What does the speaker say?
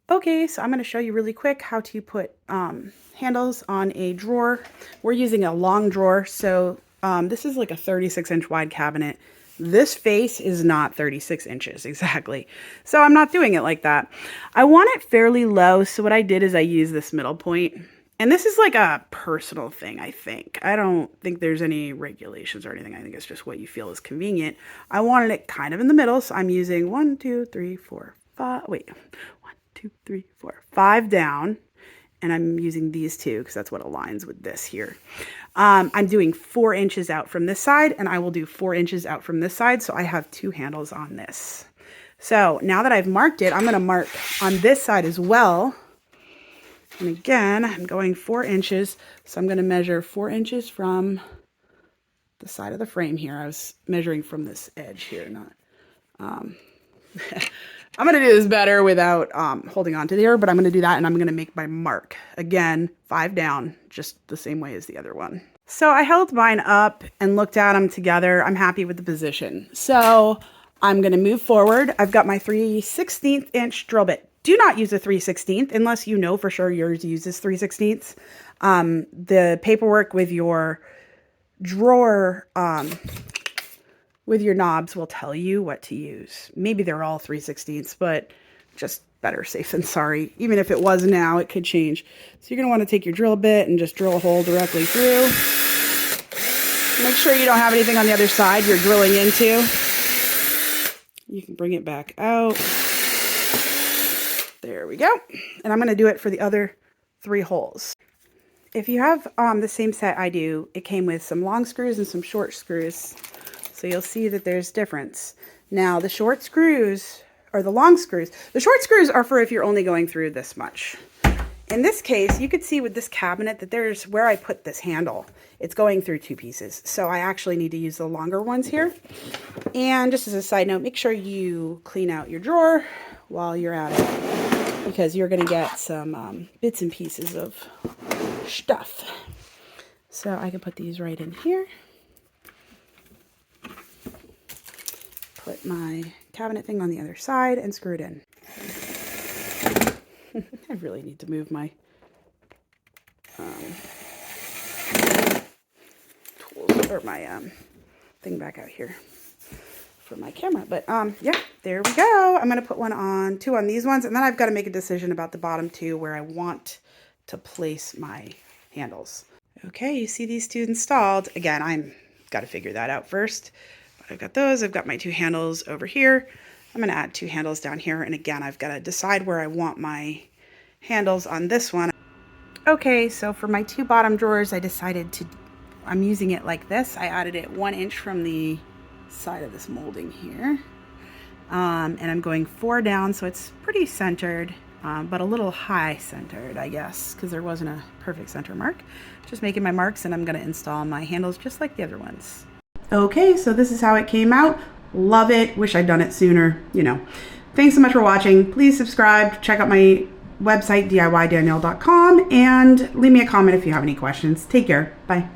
Okay, so I'm going to show you really quick how to put handles on a drawer. We're using a long drawer, so this is like a 36-inch wide cabinet. This face is not 36 inches exactly, so I'm not doing it like that. I want it fairly low, so what I did is I used this middle point. And this is like a personal thing, I think. I don't think there's any regulations or anything. I think it's just what you feel is convenient. I wanted it kind of in the middle, so I'm using 1, 2, 3, 4, 5. Wait, 1, 2, 3, 4, 5 down. And I'm using these two because that's what aligns with this here. I'm doing 4 inches out from this side, and I will do 4 inches out from this side. So I have 2 handles on this. So now that I've marked it, I'm going to mark on this side as well. And again, I'm going 4 inches, so I'm going to measure 4 inches from the side of the frame here. I was measuring from this edge here, not... I'm going to do this better without holding on to the air, but I'm going to do that, and I'm going to make my mark. Again, 5 down, just the same way as the other one. So I held mine up and looked at them together. I'm happy with the position. So I'm going to move forward. I've got my 3/16 inch drill bit. Do not use a 3/16 unless you know for sure yours uses 3/16. The paperwork with your drawer, with your knobs will tell you what to use. Maybe they're all 3/16, but just better safe than sorry. Even if it was now, it could change. So you're going to want to take your drill bit and just drill a hole directly through. Make sure you don't have anything on the other side you're drilling into. You can bring it back out. There we go. And I'm going to do it for the other 3 holes. If you have the same set I do, it came with some long screws and some short screws. So you'll see that there's difference. Now the short screws, or the long screws, the short screws are for if you're only going through this much. In this case, you could see with this cabinet that there's where I put this handle. It's going through 2 pieces. So I actually need to use the longer ones here. And just as a side note, make sure you clean out your drawer while you're at it, because you're going to get some bits and pieces of stuff. So I can put these right in here. Put my cabinet thing on the other side and screw it in. I really need to move my tools, or my thing back out here for my camera. But yeah, there we go. I'm going to put 2 on these ones, and then I've got to make a decision about the bottom 2 where I want to place my handles. Okay, you see these 2 installed. Again, I'm got to figure that out first. But I've got those. I've got my 2 handles over here. I'm going to add 2 handles down here, and again, I've got to decide where I want my handles on this one. Okay, so for my 2 bottom drawers, I decided I'm using it like this. I added it 1 inch from the side of this molding here, and I'm going 4 down, so it's pretty centered, but a little high centered, I guess, because there wasn't a perfect center mark. Just making my marks, and I'm going to install my handles just like the other ones. Okay, so this is how it came out. Love it. Wish I'd done it sooner, you know. Thanks so much for watching. Please subscribe, check out my website, DIYDanielle.com, and leave me a comment if you have any questions. Take care. Bye.